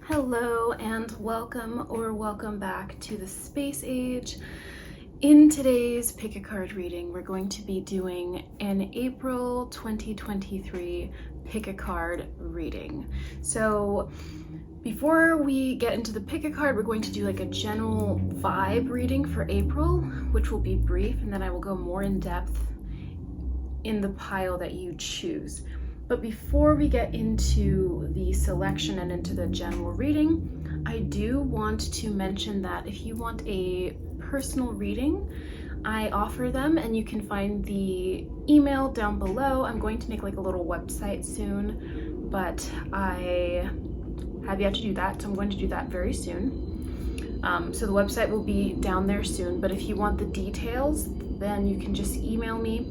Hello and welcome back to the Space Age. In today's pick a card reading, we're going to be doing an April 2023 pick a card reading. So before we get into the pick a card, we're going to do like a general vibe reading for April, which will be brief, and then I will go more in depth in the pile that you choose. But before we get into the selection and into the general reading, I do want to mention that if you want a personal reading, I offer them, and you can find the email down below. I'm going to make like a little website soon, but I have yet to do that, so I'm going to do that very soon. So the website will be down there soon, but if you want the details, then you can just email me.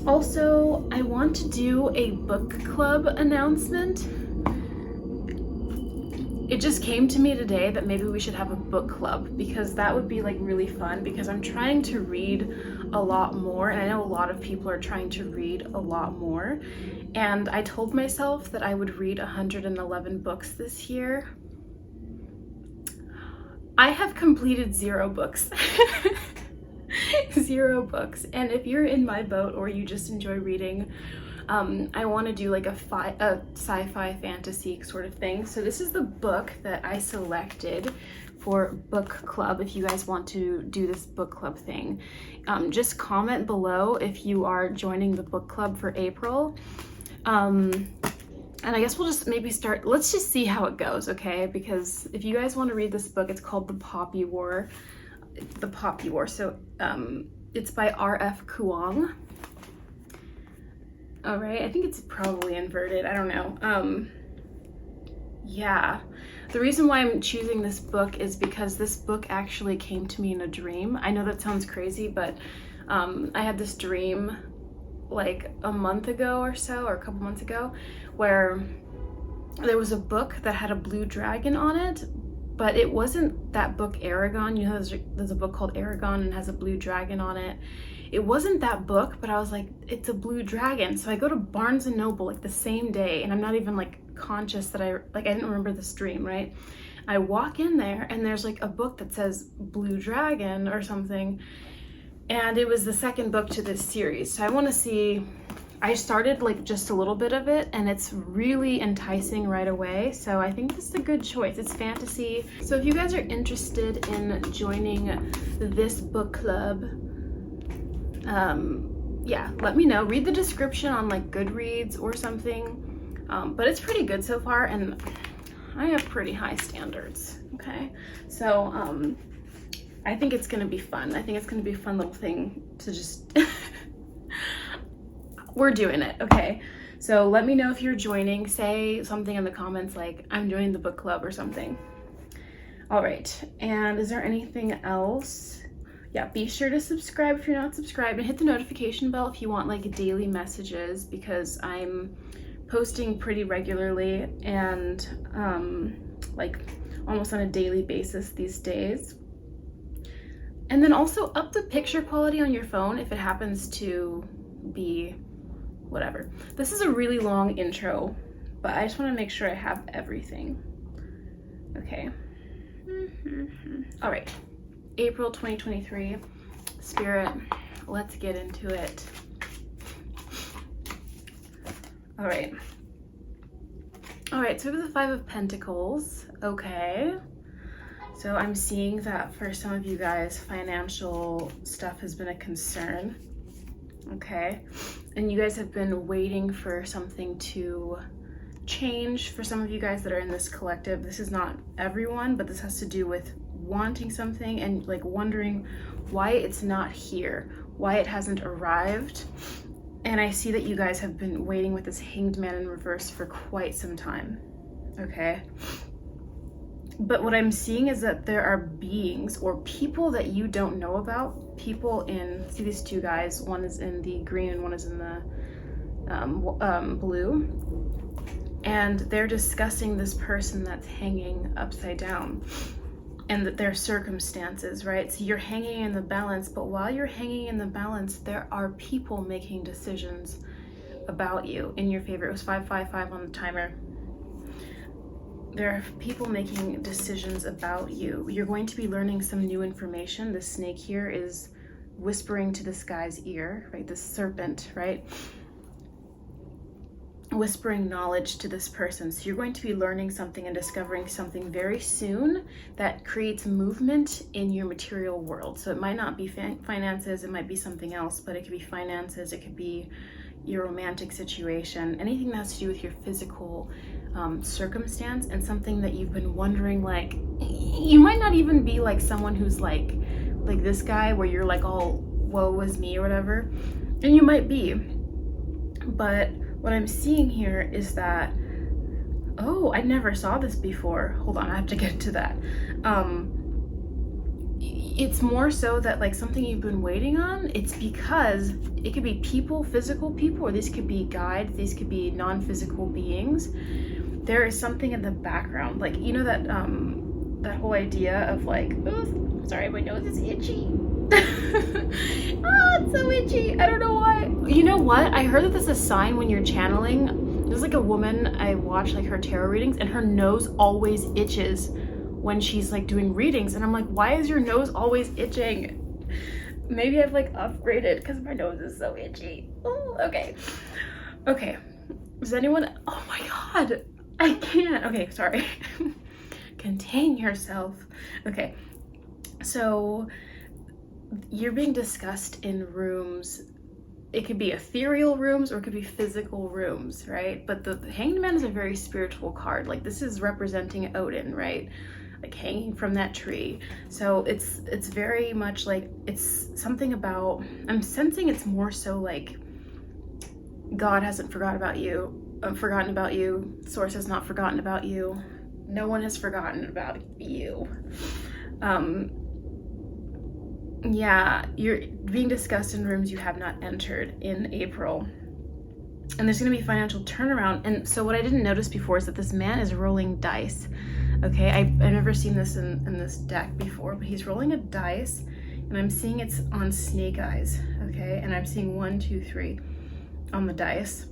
Also, I want to do a book club announcement. It just came to me today that maybe we should have a book club, because that would be like really fun, because I'm trying to read a lot more, and I know a lot of people are trying to read a lot more, and I told myself that I would read 111 books this year. I have completed 0 books. 0 books. And if you're in my boat or you just enjoy reading, I want to do like a sci-fi fantasy sort of thing. So this is the book that I selected for book club. If you guys want to do this book club thing, just comment below if you are joining the book club for April. And I guess we'll just maybe start, let's just see how it goes, okay? Because if you guys want to read this book, it's called The Poppy War. So it's by R.F. Kuang. All right, I think it's probably inverted, I don't know. Yeah, the reason why I'm choosing this book is because this book actually came to me in a dream. I know that sounds crazy, but I had this dream like a month ago or so, or a couple months ago, where there was a book that had a blue dragon on it, but it wasn't that book Aragon. You know, there's a book called Aragon and has a blue dragon on it. It wasn't that book, but I was like, it's a blue dragon. So I go to Barnes & Noble like the same day, and I'm not even like conscious that I didn't remember this dream, right? I walk in there and there's like a book that says Blue Dragon or something, and it was the second book to this series. So I want to see. I started like just a little bit of it, and it's really enticing right away. So I think this is a good choice. It's fantasy. So if you guys are interested in joining this book club, yeah, let me know. Read the description on like Goodreads or something. But it's pretty good so far, and I have pretty high standards, okay? So I think it's gonna be fun. I think it's gonna be a fun little thing to just we're doing it, okay? So let me know if you're joining. Say something in the comments like, I'm joining the book club or something. All right, and is there anything else? Yeah, be sure to subscribe if you're not subscribed, and hit the notification bell if you want like daily messages, because I'm posting pretty regularly and like almost on a daily basis these days. And then also up the picture quality on your phone if it happens to be whatever. This is a really long intro, but I just want to make sure I have everything. Okay. All right. April 2023. Spirit, let's get into it. All right. All right, so we have the 5 of Pentacles. Okay. So I'm seeing that for some of you guys, financial stuff has been a concern. Okay. And you guys have been waiting for something to change. For some of you guys that are in this collective, this is not everyone, but this has to do with wanting something and like wondering why it's not here, why it hasn't arrived. And I see that you guys have been waiting with this Hanged Man in reverse for quite some time, okay? But what I'm seeing is that there are beings or people that you don't know about. People in, see these 2 guys, one is in the green and one is in the blue. And they're discussing this person that's hanging upside down and their circumstances, right? So you're hanging in the balance, but while you're hanging in the balance, there are people making decisions about you in your favor. It was 555 on the timer. There are people making decisions about you. You're going to be learning some new information. The snake here is whispering to this guy's ear, right? This serpent, right? Whispering knowledge to this person. So you're going to be learning something and discovering something very soon that creates movement in your material world. So it might not be finances, it might be something else, but it could be finances, it could be your romantic situation, anything that has to do with your physical circumstance, and something that you've been wondering, like, you might not even be like someone who's like this guy where you're like all woe is me or whatever, and you might be, but what I'm seeing here is that, oh, I never saw this before. Hold on, I have to get to that. It's more so that like something you've been waiting on, it's because it could be people, physical people, or these could be guides, these could be non-physical beings. There is something in the background, like, you know, that that whole idea of like, oh, sorry, my nose is itchy. Oh, it's so itchy. I don't know why. You know what? I heard that this is a sign when you're channeling. There's like a woman, I watch like her tarot readings, and her nose always itches when she's like doing readings. And I'm like, why is your nose always itching? Maybe I've like upgraded because my nose is so itchy. Oh, okay. Okay. Does anyone? Oh my God. I can't. Okay, sorry. Contain yourself. Okay. So you're being discussed in rooms. It could be ethereal rooms or it could be physical rooms, right? But the Hanged Man is a very spiritual card. Like, this is representing Odin, right? Like hanging from that tree. So it's very much like, it's something about, I'm sensing it's more so like God hasn't forgotten about you. Source has not forgotten about you. No one has forgotten about you. Yeah, you're being discussed in rooms you have not entered in April. And there's going to be financial turnaround. And so what I didn't notice before is that this man is rolling dice. Okay, I've never seen this in this deck before, but he's rolling a dice, and I'm seeing it's on snake eyes. Okay, and I'm seeing 1, 2, 3 on the dice.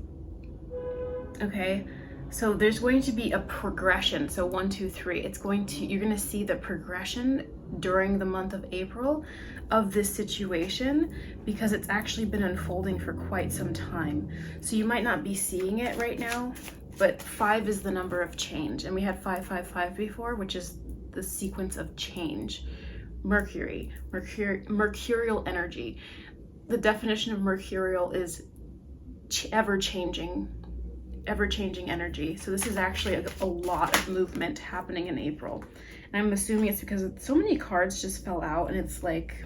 Okay, so there's going to be a progression. So 1, 2, 3. You're going to see the progression during the month of April of this situation, because it's actually been unfolding for quite some time. So you might not be seeing it right now, but 5 is the number of change, and we had 555 before, which is the sequence of change. Mercurial energy. The definition of mercurial is ever-changing energy. So this is actually a lot of movement happening in April. And I'm assuming it's because so many cards just fell out, and it's like,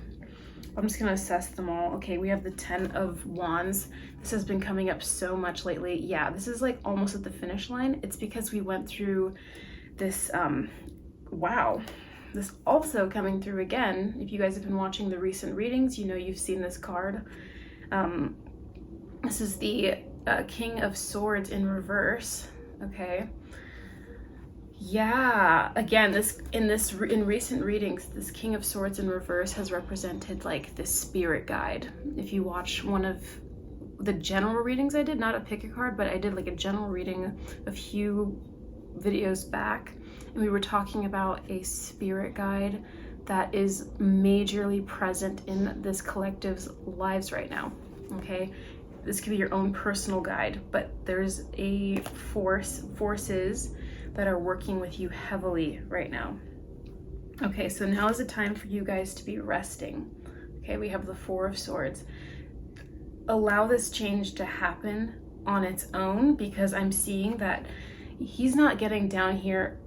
I'm just gonna assess them all. Okay, we have the 10 of Wands. This has been coming up so much lately. Yeah, this is like almost at the finish line. It's because we went through this, wow. This also coming through again. If you guys have been watching the recent readings, you know you've seen this card. This is the King of Swords in reverse, okay? Yeah, again, in recent readings, this King of Swords in reverse has represented like this spirit guide. If you watch one of the general readings I did, not a pick a card, but I did like a general reading a few videos back, and we were talking about a spirit guide that is majorly present in this collective's lives right now, okay? This could be your own personal guide, but there's a forces that are working with you heavily right now. Okay, so now is the time for you guys to be resting. Okay, we have the 4 of Swords. Allow this change to happen on its own, because I'm seeing that he's not getting down here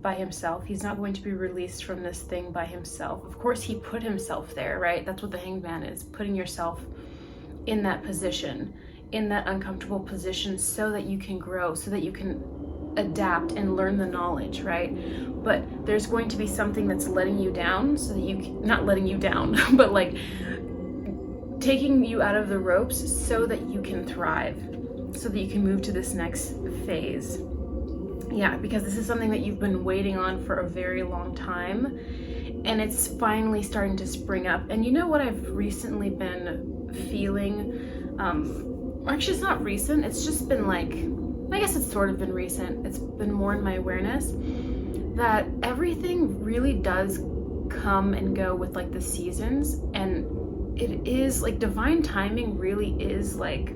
by himself. He's not going to be released from this thing by himself. Of course, he put himself there, right? That's what the Hanged Man is, putting yourself in that position, in that uncomfortable position, so that you can grow, so that you can adapt and learn the knowledge, right? But there's going to be something that's letting you down, so that you can, not letting you down, but like taking you out of the ropes so that you can thrive, so that you can move to this next phase. Yeah, because this is something that you've been waiting on for a very long time, and it's finally starting to spring up. And you know what I've recently been feeling? Actually, it's not recent, it's just been like I guess it's sort of been recent, it's been more in my awareness, that everything really does come and go with like the seasons, and it is like divine timing really is like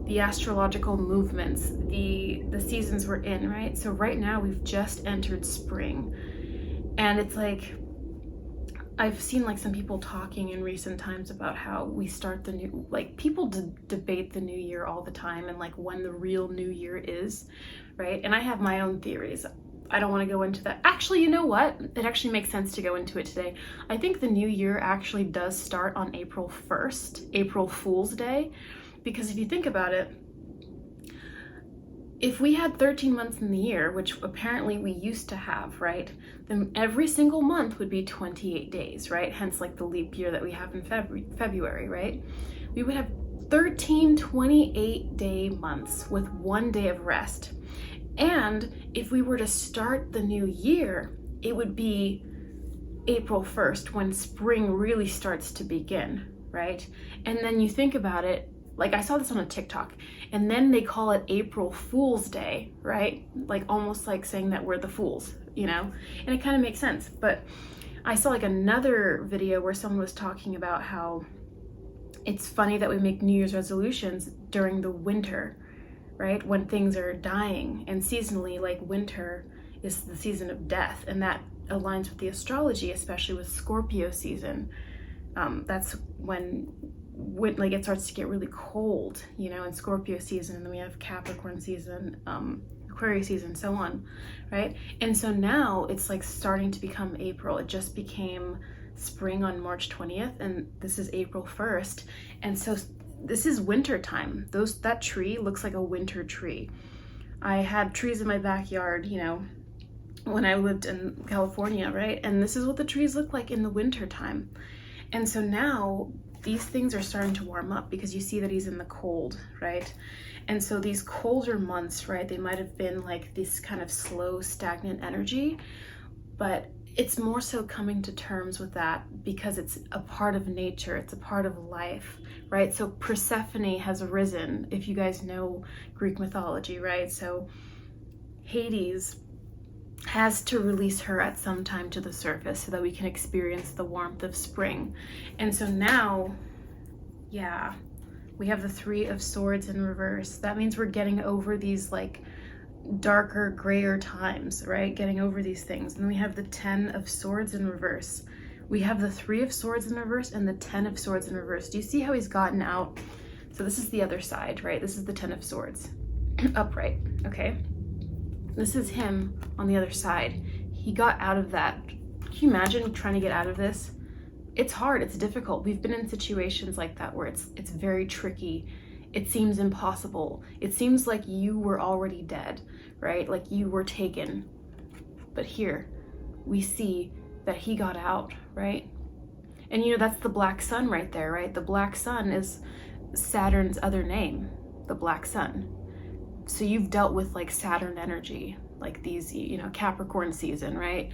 the astrological movements, the seasons we're in, right? So right now we've just entered spring, and it's like I've seen like some people talking in recent times about how we start the new, like people debate the new year all the time and like when the real new year is, right? And I have my own theories. I don't want to go into that. Actually, you know what? It actually makes sense to go into it today. I think the new year actually does start on April 1st, April Fool's Day, because if you think about it, if we had 13 months in the year, which apparently we used to have, right, then every single month would be 28 days, right? Hence like the leap year that we have in February, right? We would have 13 28-day months with 1 day of rest. And if we were to start the new year, it would be April 1st when spring really starts to begin, right? And then you think about it, like I saw this on a TikTok, and then they call it April Fool's Day, right? Like almost like saying that we're the fools, you know? And it kind of makes sense. But I saw like another video where someone was talking about how it's funny that we make New Year's resolutions during the winter, right? When things are dying, and seasonally, like winter is the season of death, and that aligns with the astrology, especially with Scorpio season. That's when like it starts to get really cold, you know, in Scorpio season, and then we have Capricorn season, Aquarius season, so on, right? And so now it's like starting to become April. It just became spring on March 20th, and this is April 1st, and so this is winter time. That tree looks like a winter tree. I had trees in my backyard, you know, when I lived in California, right? And this is what the trees look like in the winter time. And so now these things are starting to warm up because you see that he's in the cold, right? And so these colder months, right, they might have been like this kind of slow, stagnant energy, but it's more so coming to terms with that because it's a part of nature, it's a part of life, right? So Persephone has arisen, if you guys know Greek mythology, right? So Hades has to release her at some time to the surface so that we can experience the warmth of spring. And so now, yeah, we have the Three of Swords in reverse. That means we're getting over these like darker, grayer times, right? Getting over these things. And then we have the Ten of Swords in reverse. We have the Three of Swords in reverse and the Ten of Swords in reverse. Do you see how he's gotten out? So this is the other side, right? This is the Ten of Swords, upright, okay? This is him on the other side. He got out of that. Can you imagine trying to get out of this? It's hard, it's difficult. We've been in situations like that where it's very tricky. It seems impossible. It seems like you were already dead, right? Like you were taken. But here we see that he got out, right? And you know, that's the black sun right there, right? The black sun is Saturn's other name, the black sun. So you've dealt with like Saturn energy, like these, you know, Capricorn season, right?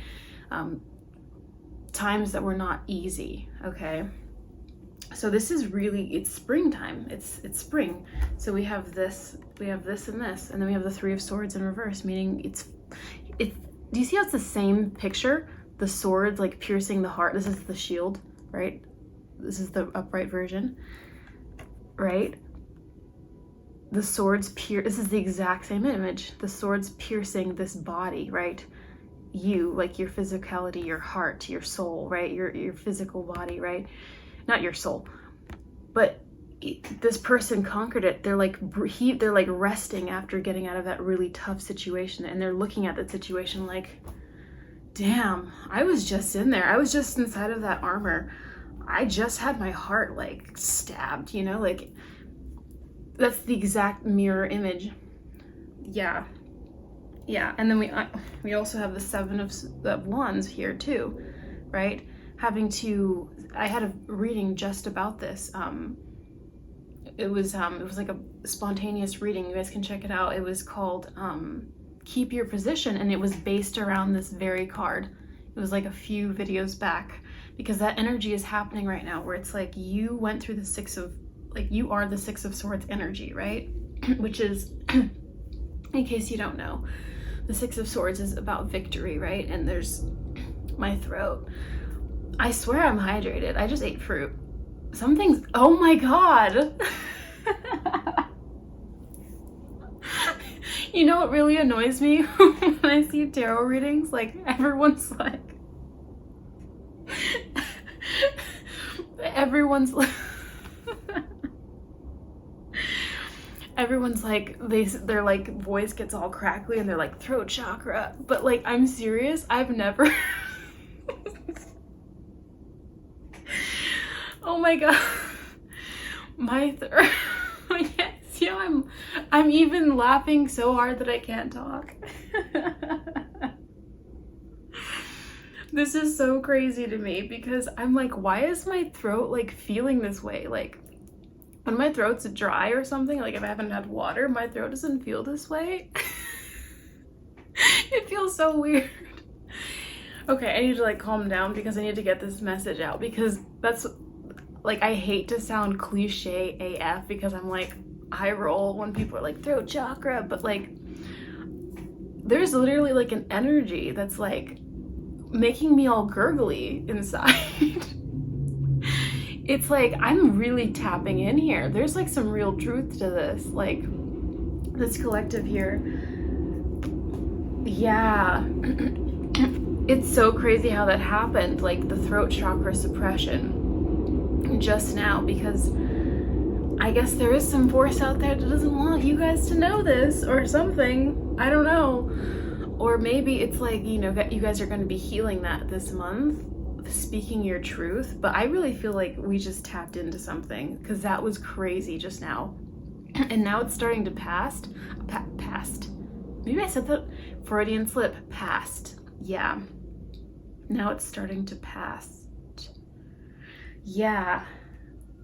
Times that were not easy, okay? So this is really, it's springtime, it's spring. So we have this and this, and then we have the Three of Swords in reverse, meaning it's, do you see how it's the same picture? The sword like piercing the heart. This is the shield, right? This is the upright version, right? The swords this is the exact same image. The swords piercing this body, right? You, like your physicality, your heart, your soul, right? Your physical body, right? Not your soul, but this person conquered it. They're like resting after getting out of that really tough situation, and they're looking at that situation like, damn, I was just in there. I was just inside of that armor. I just had my heart like stabbed, you know, like that's the exact mirror image. Yeah. And then we also have the Seven of Wands here too, right? I had a reading just about this. It was like a spontaneous reading. You guys can check it out. It was called Keep Your Position, and it was based around this very card. It was like a few videos back, because that energy is happening right now where it's like you went through the you are the Six of Swords energy, right? Which is in case you don't know, the Six of Swords is about victory, right? And there's my throat. I swear I'm hydrated. I just ate fruit. Something's, oh my God. You know what really annoys me when I see tarot readings? Like, everyone's like, everyone's like, their like voice gets all crackly and they're like throat chakra. But like, I'm serious, I've never. Oh my God, my throat. Yes, yeah, I'm even laughing so hard that I can't talk. This is so crazy to me because I'm like, why is my throat like feeling this way? Like, when my throat's dry or something, like if I haven't had water, my throat doesn't feel this way. It feels so weird. Okay, I need to like calm down because I need to get this message out, because that's like, I hate to sound cliche AF because I'm like, I roll when people are like throat chakra, but like there's literally like an energy that's like making me all gurgly inside. It's like, I'm really tapping in here. There's like some real truth to this, like this collective here. Yeah. It's so crazy how that happened, like the throat chakra suppression just now, because I guess there is some force out there that doesn't want you guys to know this or something. I don't know. Or maybe it's like, you know, you guys are going to be healing that this month, speaking your truth. But I really feel like we just tapped into something, because that was crazy just now. And now it's starting to past. Maybe I said that, Freudian slip, past. Yeah. Now it's starting to pass. Yeah.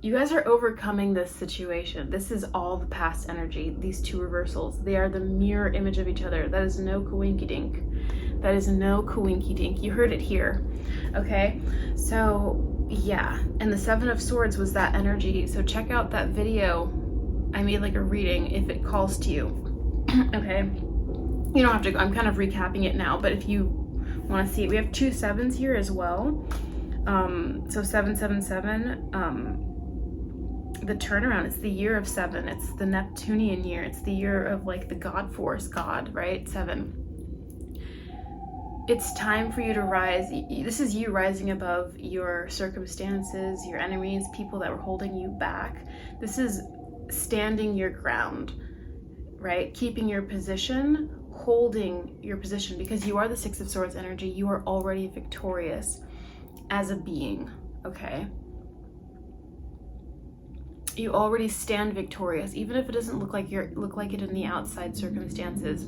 You guys are overcoming this situation. This is all the past energy, these two reversals. They are the mirror image of each other. That is no coinky-dink. That is no coinky-dink. You heard it here, okay? So, yeah. And the Seven of Swords was that energy. So check out that video. I made like a reading if it calls to you, okay? You don't have to go. I'm kind of recapping it now, but if you want to see it, we have two sevens here as well. So 777, the turnaround, it's the year of 7. It's the Neptunian year. It's the year of like the God force, God, right? 7. It's time for you to rise. This is you rising above your circumstances, your enemies, people that were holding you back. This is standing your ground, right? Keeping your position, holding your position, because you are the Six of Swords energy. You are already victorious as a being, okay? You already stand victorious, even if it doesn't look like it in the outside circumstances.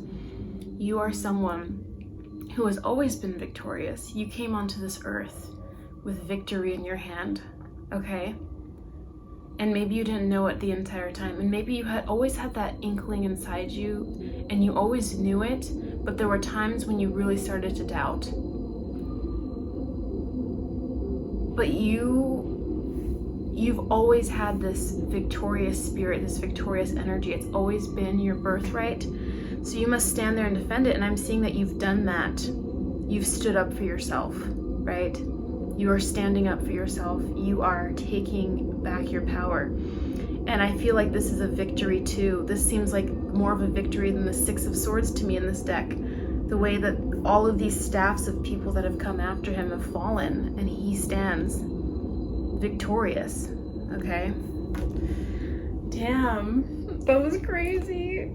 You are someone who has always been victorious. You came onto this earth with victory in your hand, okay? And maybe you didn't know it the entire time, and maybe you had always had that inkling inside you, and you always knew it, but there were times when you really started to doubt. But you've always had this victorious spirit, this victorious energy. It's always been your birthright. So you must stand there and defend it. And I'm seeing that you've done that. You've stood up for yourself, right? You are standing up for yourself. You are taking back your power. And I feel like this is a victory too. This seems like more of a victory than the Six of Swords to me in this deck. The way that all of these staffs of people that have come after him have fallen, and he stands victorious, okay? Damn, that was crazy.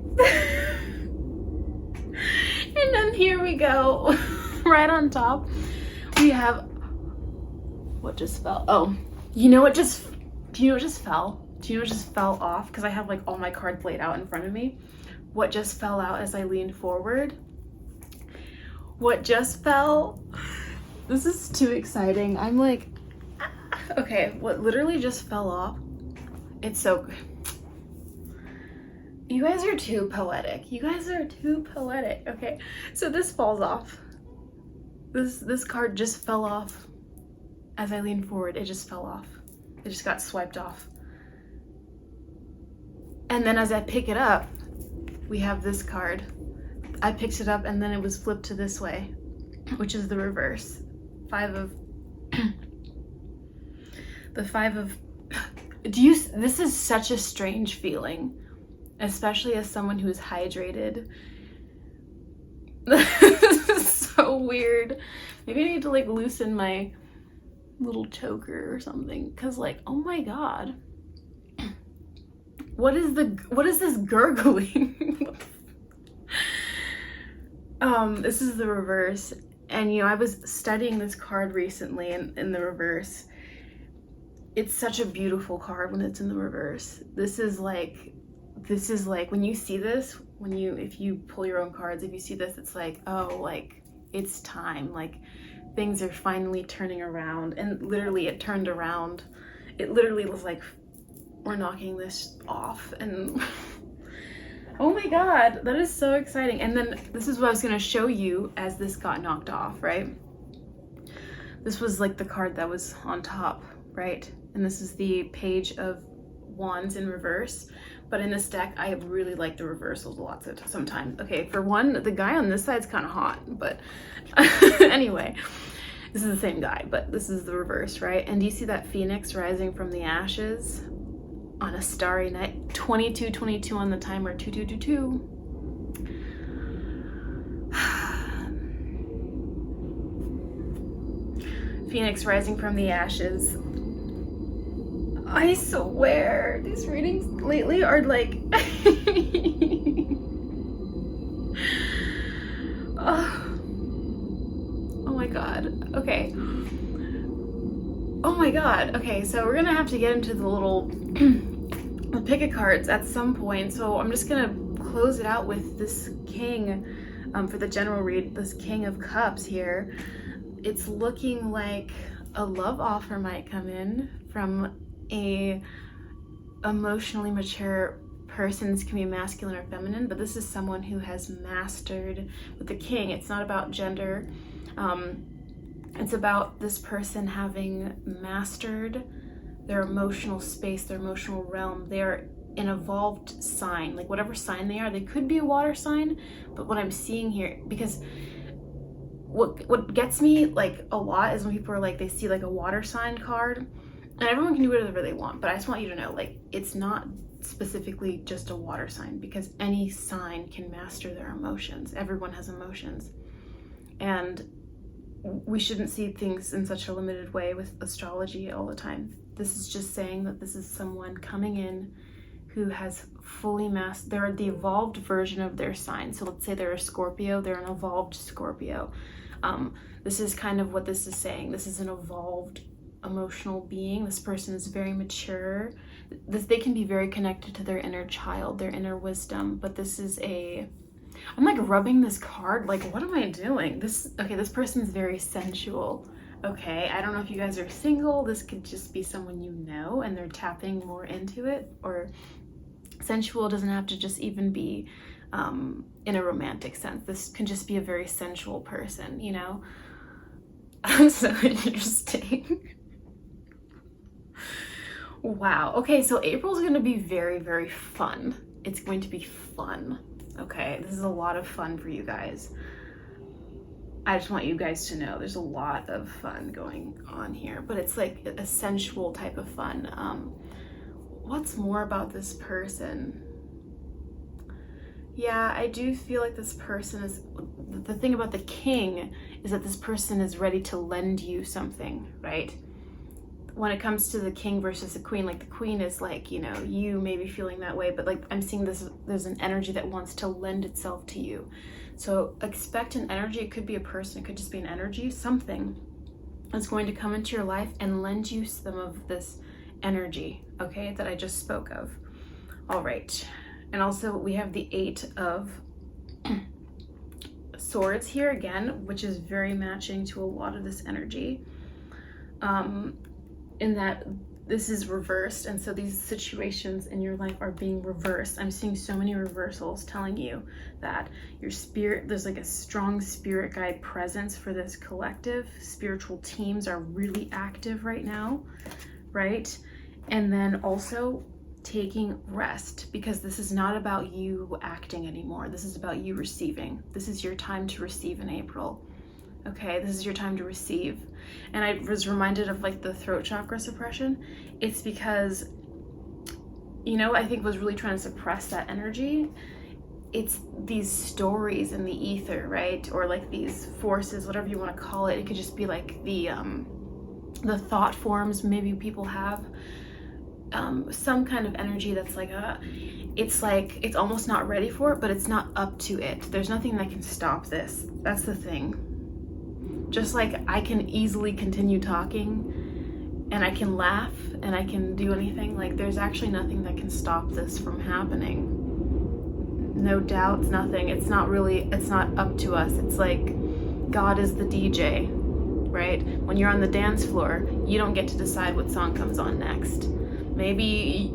And then here we go. Right on top, we have what just fell. Oh, do you know what just fell? Do you know what just fell off? Because I have like all my cards laid out in front of me. What just fell out as I leaned forward? What just fell? This is too exciting. I'm like, okay, what literally just fell off? It's so good. You guys are too poetic. You guys are too poetic. Okay, so this falls off. This card just fell off as I leaned forward. It just fell off. It just got swiped off. And then as I pick it up, we have this card. I picked it up and then it was flipped to this way, which is the reverse. This is such a strange feeling, especially as someone who is hydrated. This is so weird. Maybe I need to like loosen my little choker or something, because like, oh my god, what is this gurgling? This is the reverse, and you know, I was studying this card recently in the reverse. It's such a beautiful card when it's in the reverse. This is like when you see this, if you pull your own cards, if you see this, it's like, oh, like it's time, like things are finally turning around. And literally it turned around. It literally was like, we're knocking this off. And oh my god, that is so exciting. And then this is what I was going to show you as this got knocked off, right? This was like the card that was on top, right? And this is the Page of Wands in reverse. But in this deck, I really like the reversals a lot sometimes. Okay, for one, the guy on this side is kind of hot, but anyway, this is the same guy, but this is the reverse, right? And do you see that phoenix rising from the ashes on a starry night? 22:22 on the timer, 2222. Phoenix rising from the ashes. I swear, these readings lately are like, oh my god, okay. Oh my god, okay, so we're gonna have to get into the little the pick of cards at some point, so I'm just gonna close it out with this king, for the general read, this King of Cups here. It's looking like a love offer might come in from a emotionally mature person. This can be masculine or feminine, but this is someone who has mastered. With the king, it's not about gender. It's about this person having mastered their emotional space, their emotional realm. They're an evolved sign, like whatever sign they are. They could be a water sign, but what I'm seeing here, because what gets me like a lot is when people are like, they see like a water sign card. And everyone can do whatever they want, but I just want you to know, like, it's not specifically just a water sign, because any sign can master their emotions. Everyone has emotions. And we shouldn't see things in such a limited way with astrology all the time. This is just saying that this is someone coming in who has fully mastered, they're the evolved version of their sign. So let's say they're a Scorpio, they're an evolved Scorpio. This is kind of what this is saying. This is an evolved emotional being. This person is very mature. They can be very connected to their inner child, their inner wisdom, but this is I'm like rubbing this card, like what am I doing? This person's very sensual. Okay, I don't know if you guys are single. This could just be someone you know and they're tapping more into it, or sensual doesn't have to just even be in a romantic sense. This can just be a very sensual person, you know? So interesting. Wow. Okay, so April's going to be very, very fun. It's going to be fun. Okay, this is a lot of fun for you guys. I just want you guys to know there's a lot of fun going on here, but it's like a sensual type of fun. What's more about this person? Yeah, I do feel like this person is, the thing about the king is that this person is ready to lend you something, right? When it comes to the king versus the queen, like the queen is like, you know, you may be feeling that way, but like I'm seeing this, there's an energy that wants to lend itself to you. So expect an energy. It could be a person, it could just be an energy, something that's going to come into your life and lend you some of this energy, okay, that I just spoke of. All right. And also we have the 8 of Swords here again, which is very matching to a lot of this energy. In that this is reversed, and so these situations in your life are being reversed. I'm seeing so many reversals telling you that your spirit, there's like a strong spirit guide presence for this collective. Spiritual teams are really active right now, right? And then also taking rest, because this is not about you acting anymore. This is about you receiving. This is your time to receive in April. Okay, this is your time to receive. And I was reminded of like the throat chakra suppression. It's because, you know, I think was really trying to suppress that energy. It's these stories in the ether, right? Or like these forces, whatever you want to call it. It could just be like the thought forms maybe people have. Some kind of energy that's like it's almost not ready for it, but it's not up to it. There's nothing that can stop this. That's the thing. Just like I can easily continue talking and I can laugh and I can do anything, like there's actually nothing that can stop this from happening. No doubts, nothing. It's not up to us. It's like God is the DJ, right? When you're on the dance floor, you don't get to decide what song comes on next. Maybe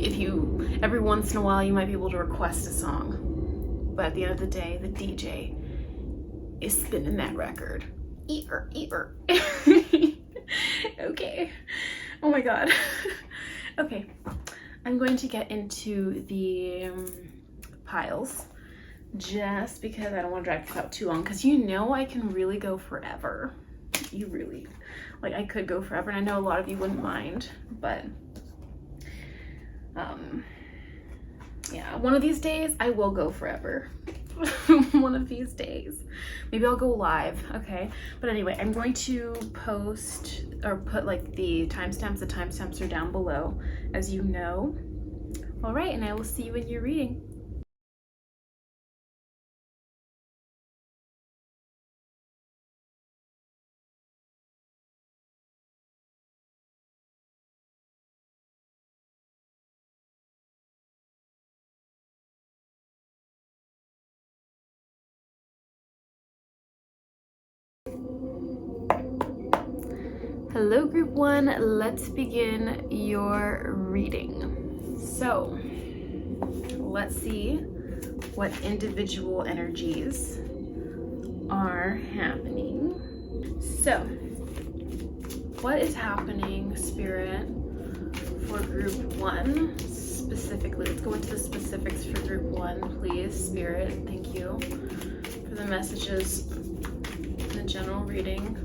every once in a while you might be able to request a song, but at the end of the day, the DJ is spinning that record. Ear. Okay. Oh my God. Okay. I'm going to get into the piles just because I don't want to drag this out too long, because you know I can really go forever. I could go forever, and I know a lot of you wouldn't mind, but yeah, one of these days I will go forever. One of these days. Maybe I'll go live, okay? But anyway, I'm going to post or put like the timestamps. The timestamps are down below, as you know. All right, and I will see you in your reading. Hello group 1, let's begin your reading. So let's see what individual energies are happening. So what is happening, Spirit, for group 1 specifically? Let's go into the specifics for group 1, please, Spirit. Thank you for the messages in the general reading.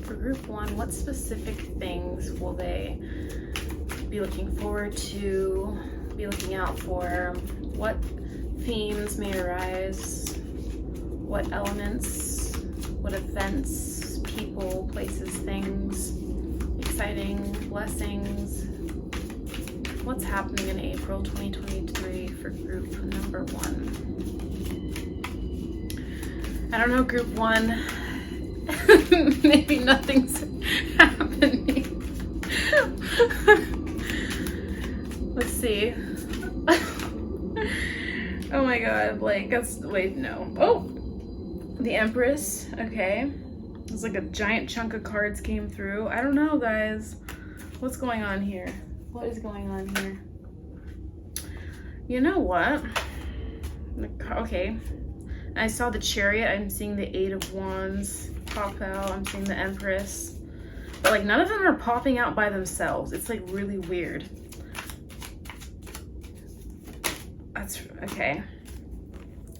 For group 1, what specific things will they be looking forward to, be looking out for? What themes may arise? What elements? What events? People, places, things? Exciting blessings? What's happening in April 2023 for group number 1? I don't know, group 1. Maybe nothing's happening. Let's see. Oh my God, like wait, no. Oh, the Empress, okay. It's like a giant chunk of cards came through. I don't know, guys. What's going on here? What is going on here? You know what? Okay. I saw the Chariot. I'm seeing the 8 of Wands pop out. I'm seeing the Empress. But like none of them are popping out by themselves. It's like really weird. That's okay.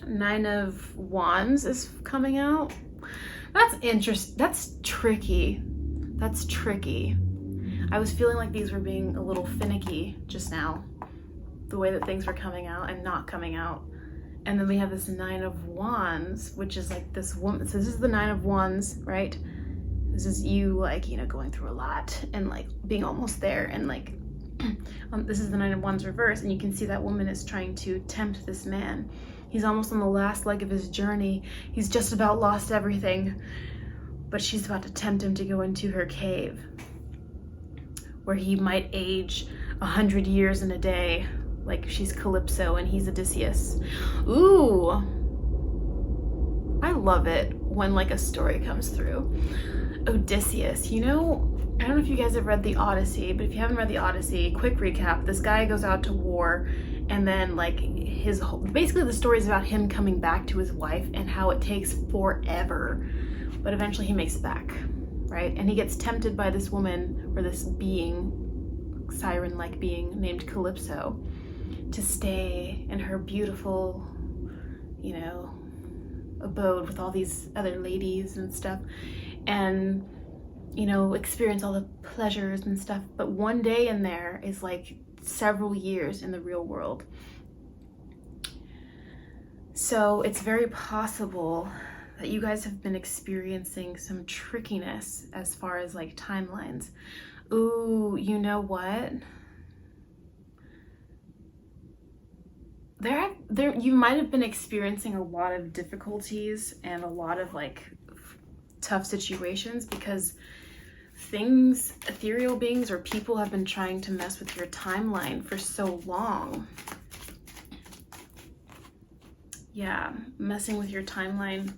9 of Wands is coming out. That's interesting. That's tricky. That's tricky. I was feeling like these were being a little finicky just now. The way that things were coming out and not coming out. And then we have this 9 of Wands, which is like this woman. So this is the 9 of Wands, right? This is you, like, you know, going through a lot and like being almost there. And like, this is the 9 of Wands reverse. And you can see that woman is trying to tempt this man. He's almost on the last leg of his journey. He's just about lost everything. But she's about to tempt him to go into her cave, where he might age 100 years in a day. Like she's Calypso and he's Odysseus. Ooh, I love it when like a story comes through. Odysseus, you know, I don't know if you guys have read the Odyssey, but if you haven't read the Odyssey, quick recap. This guy goes out to war, and then like basically the story is about him coming back to his wife and how it takes forever, but eventually he makes it back, right? And he gets tempted by this woman or this being, siren-like being named Calypso to stay in her beautiful, you know, abode with all these other ladies and stuff, and, you know, experience all the pleasures and stuff. But one day in there is like several years in the real world. So it's very possible that you guys have been experiencing some trickiness as far as like timelines. Ooh, you know what? You might have been experiencing a lot of difficulties and a lot of like tough situations because things, ethereal beings or people have been trying to mess with your timeline for so long. Yeah, messing with your timeline.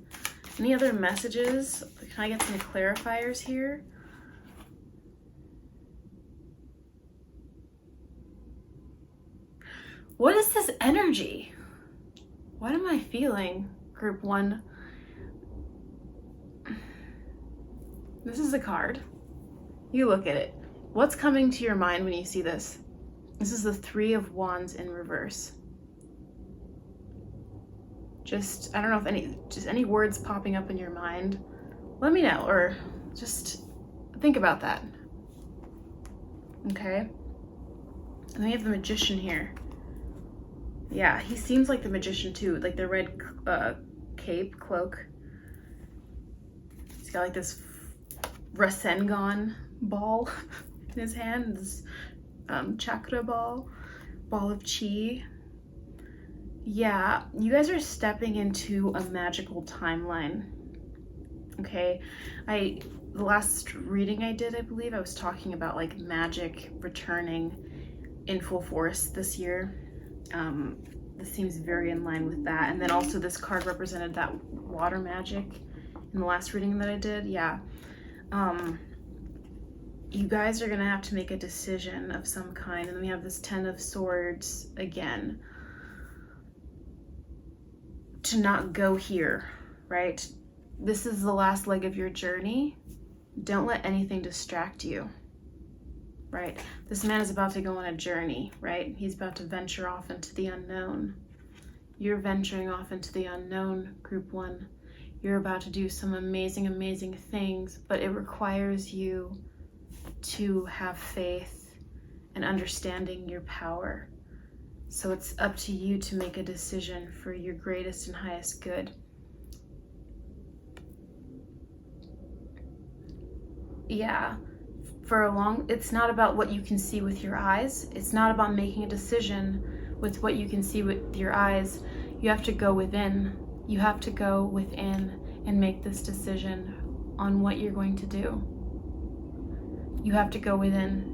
Any other messages? Can I get some clarifiers here? What is this energy? What am I feeling, group 1? This is a card. You look at it. What's coming to your mind when you see this? This is the 3 of Wands in reverse. Just, I don't know if any words popping up in your mind, let me know, or just think about that. Okay? And then you have the Magician here. Yeah, he seems like the Magician too, like the red cape, cloak. He's got like this Rasengan ball in his hand, this chakra ball of chi. Yeah, you guys are stepping into a magical timeline. Okay, the last reading I did, I believe I was talking about like magic returning in full force this year. This seems very in line with that. And then also this card represented that water magic in the last reading that I did. Yeah. You guys are gonna have to make a decision of some kind. And then we have this 10 of Swords again. To not go here, right? This is the last leg of your journey. Don't let anything distract you, right? This man is about to go on a journey, right? He's about to venture off into the unknown. You're venturing off into the unknown, group 1. You're about to do some amazing, amazing things, but it requires you to have faith and understanding your power. So it's up to you to make a decision for your greatest and highest good. Yeah, it's not about what you can see with your eyes. It's not about making a decision with what you can see with your eyes. You have to go within. You have to go within and make this decision on what you're going to do. You have to go within.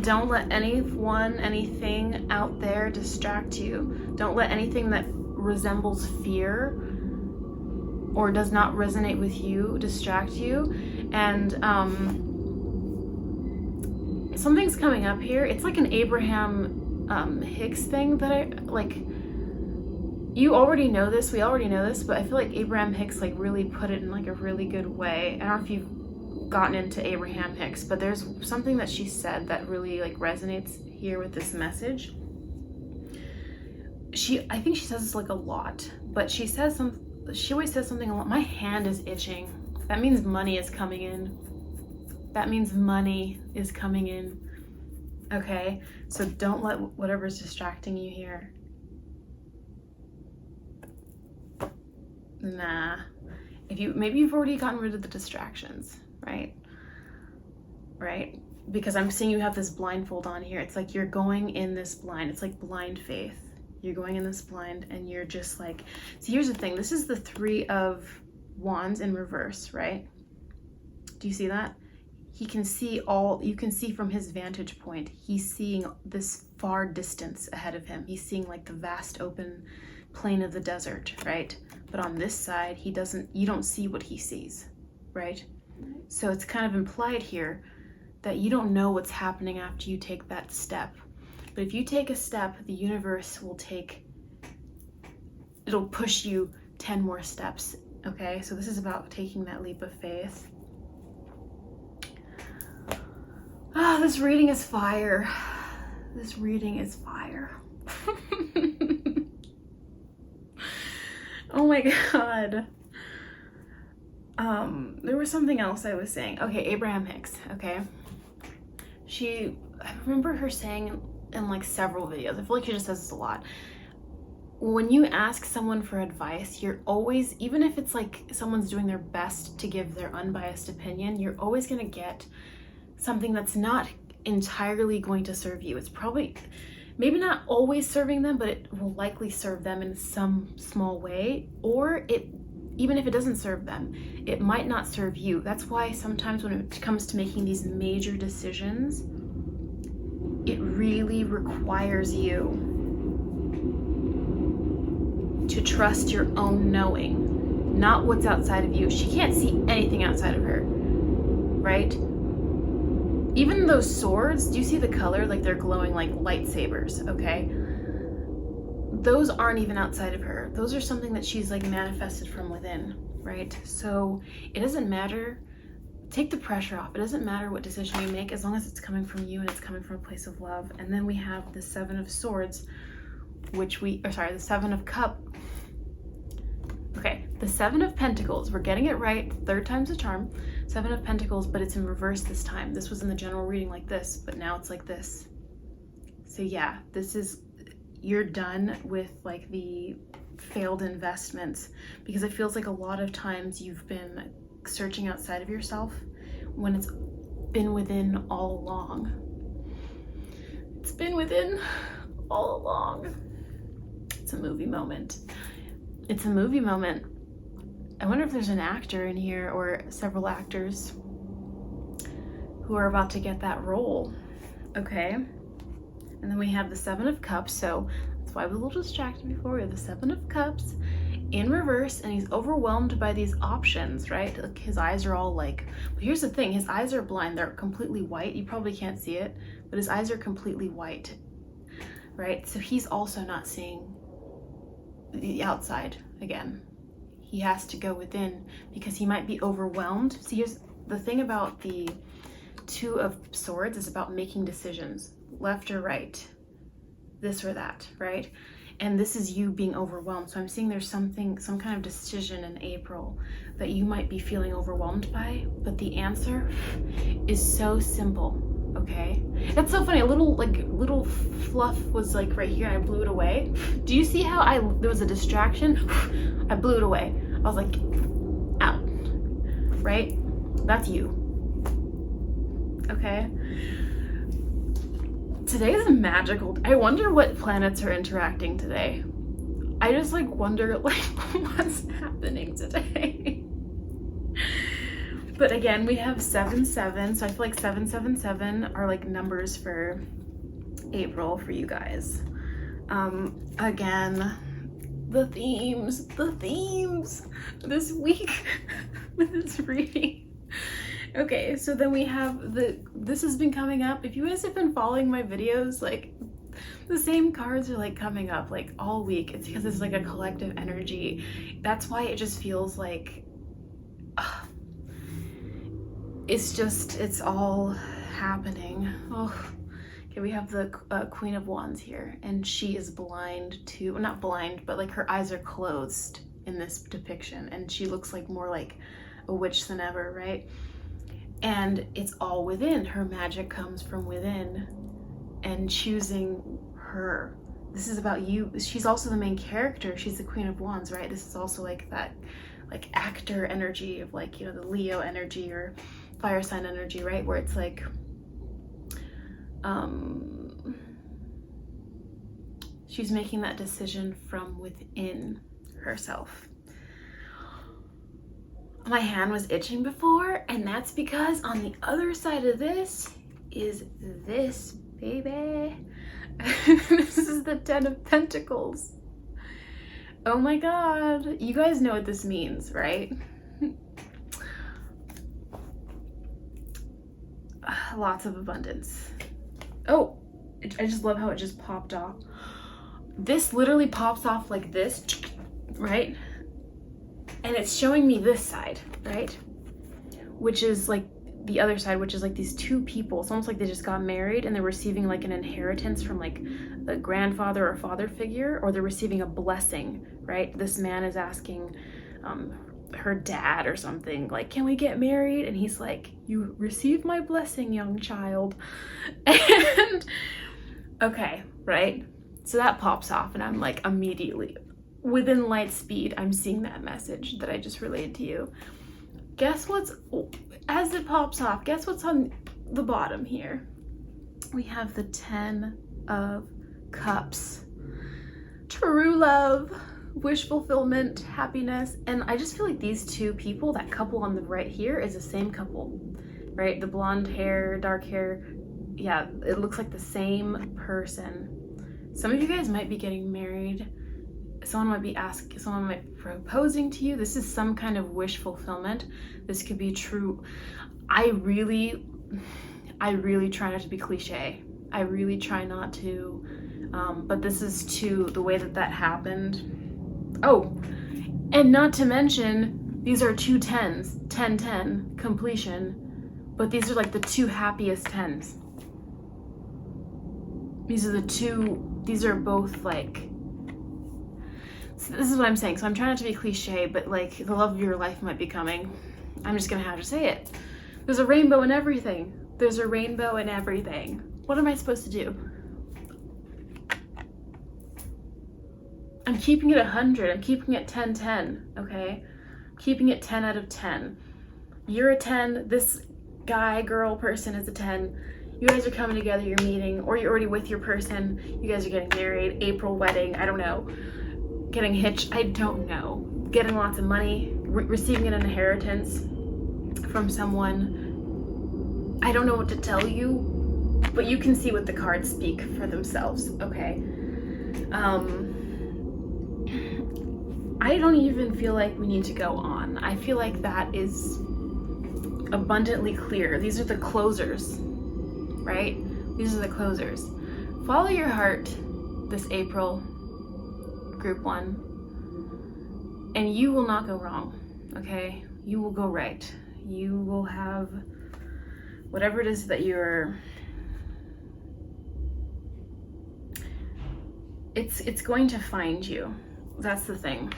Don't let anything out there distract you. Don't let anything that resembles fear or does not resonate with you distract you. And something's coming up here. It's like an Abraham Hicks thing that I like. You already know this, we already know this, but I feel like Abraham Hicks like really put it in like a really good way. I don't know if you've gotten into Abraham Hicks, but there's something that she said that really like resonates here with this message. I think she says this like a lot, but she always says something a lot. My hand is itching. That means money is coming in. That means money is coming in. Okay, so don't let whatever's distracting you here. Nah. Maybe you've already gotten rid of the distractions, right? Right? Because I'm seeing you have this blindfold on here. It's like you're going in this blind. It's like blind faith. You're going in this blind and you're just like, so here's the thing. This is the 3 of Wands in reverse, right? Do you see that? You can see from his vantage point, he's seeing this far distance ahead of him. He's seeing like the vast open plain of the desert, right? But on this side, you don't see what he sees, right? So it's kind of implied here that you don't know what's happening after you take that step. But if you take a step, the universe it'll push you 10 more steps, okay? So this is about taking that leap of faith. Oh, this reading is fire. This reading is fire. Oh my God. There was something else I was saying. Okay, Abraham Hicks, okay? I remember her saying in like several videos, I feel like she just says this a lot. When you ask someone for advice, you're always, even if it's like someone's doing their best to give their unbiased opinion, you're always gonna get something that's not entirely going to serve you. It's probably, maybe not always serving them, but it will likely serve them in some small way, or even if it doesn't serve them, it might not serve you. That's why sometimes when it comes to making these major decisions, it really requires you to trust your own knowing, not what's outside of you. She can't see anything outside of her, right? Even those swords, do you see the color? Like they're glowing like lightsabers, okay? Those aren't even outside of her. Those are something that she's like manifested from within, right? So it doesn't matter. Take the pressure off. It doesn't matter what decision you make as long as it's coming from you and it's coming from a place of love. And then we have the Seven of Swords, the Seven of Cups. Okay, the Seven of Pentacles. We're getting it right. Third time's a charm. Seven of Pentacles, but it's in reverse this time. This was in the general reading like this, but now it's like this. So yeah, you're done with like the failed investments, because it feels like a lot of times you've been searching outside of yourself when it's been within all along. It's been within all along. It's a movie moment. It's a movie moment. I wonder if there's an actor in here or several actors who are about to get that role. Okay. And then we have the Seven of Cups. So that's why I was a little distracted before. We have the Seven of Cups in reverse, and he's overwhelmed by these options, right? Like his eyes are all like, but here's the thing, his eyes are blind. They're completely white. You probably can't see it, but his eyes are completely white, right? So he's also not seeing the outside again. He has to go within because he might be overwhelmed. See, here's the thing about the Two of Swords is about making decisions, left or right, this or that, right? And this is you being overwhelmed. So I'm seeing there's some kind of decision in April that you might be feeling overwhelmed by, but the answer is so simple, okay? That's so funny. A little fluff was like right here and I blew it away. Do you see how there was a distraction? I blew it away. I was like, out, right? That's you, okay? Today is a magical, I wonder what planets are interacting today. I just like wonder like what's happening today. But again, we have 7/7, so I feel like 777 are like numbers for April for you guys. Again, the themes this week with this reading. Okay, so then we have this has been coming up. If you guys have been following my videos, like the same cards are like coming up like all week. It's because it's like a collective energy. That's why it just feels like it's all happening. Oh, okay, we have the Queen of Wands here, and she is blind too. Well, not blind, but like her eyes are closed in this depiction, and she looks like more like a witch than ever, right? And it's all within. Her magic comes from within and choosing her. This is about you. She's also the main character. She's the Queen of Wands, right? This is also like that like actor energy of like, you know, the Leo energy or fire sign energy, right? Where it's like she's making that decision from within herself. My hand was itching before, and that's because on the other side of this is this, baby. This is the Ten of Pentacles. Oh my God. You guys know what this means, right? Lots of abundance. Oh, I just love how it just popped off. This literally pops off like this, right? And it's showing me this side, right? Which is like the other side, which is like these two people. It's almost like they just got married and they're receiving like an inheritance from like a grandfather or father figure, or they're receiving a blessing, right? This man is asking her dad or something, like, can we get married? And he's like, you receive my blessing, young child. And okay, right? So that pops off, and I'm like, immediately, within light speed, I'm seeing that message that I just relayed to you. Guess what's, as it pops off, guess what's on the bottom here? We have the 10 of Cups. True love, wish fulfillment, happiness. And I just feel like these two people, that couple on the right here, is the same couple, right? The blonde hair, dark hair. Yeah, it looks like the same person. Some of you guys might be getting married. Someone might be proposing to you. This is some kind of wish fulfillment. This could be true. I really try not to be cliche. I really try not to, but this is too, the way that happened. Oh, and not to mention, these are two 10s, 10-10, completion, but these are like the two happiest 10s. These are both like, so this is what I'm saying. So I'm trying not to be cliche, but like the love of your life might be coming. I'm just gonna have to say it. There's a rainbow in everything. There's a rainbow in everything. What am I supposed to do? I'm keeping it 100. I'm keeping it 10-10, okay? I'm keeping it 10 out of 10. You're a 10. This guy, girl, person is a 10. You guys are coming together, you're meeting, or you're already with your person. You guys are getting married, April wedding, I don't know. Getting hitched, I don't know. Getting lots of money, receiving an inheritance from someone. I don't know what to tell you, but you can see what the cards speak for themselves, okay? I don't even feel like we need to go on. I feel like that is abundantly clear. These are the closers, right? These are the closers. Follow your heart this April, group 1, and you will not go wrong, okay? You will go right. You will have whatever it is that you're, it's going to find you. That's the thing.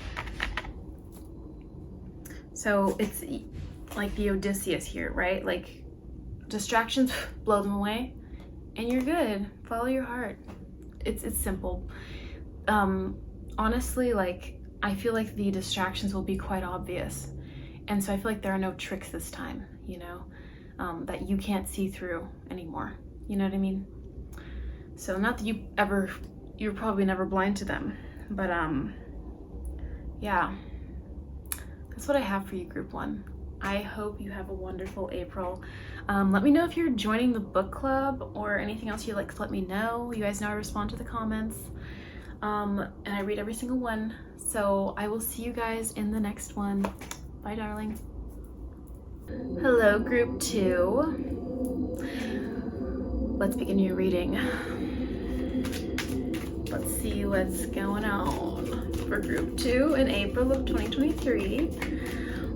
So it's like the Odysseus here, right? Like distractions, blow them away and you're good. Follow your heart. It's simple. Honestly, like I feel like the distractions will be quite obvious. And so I feel like there are no tricks this time, you know, that you can't see through anymore. You know what I mean? So not that you're probably never blind to them, but yeah, that's what I have for you, group 1. I hope you have a wonderful April. Let me know if you're joining the book club or anything else you'd like to let me know. You guys know I respond to the comments, and I read every single one. So I will see you guys in the next one. Bye, darling. Hello, group 2. Let's begin your reading. Let's see what's going on for group 2 in April of 2023.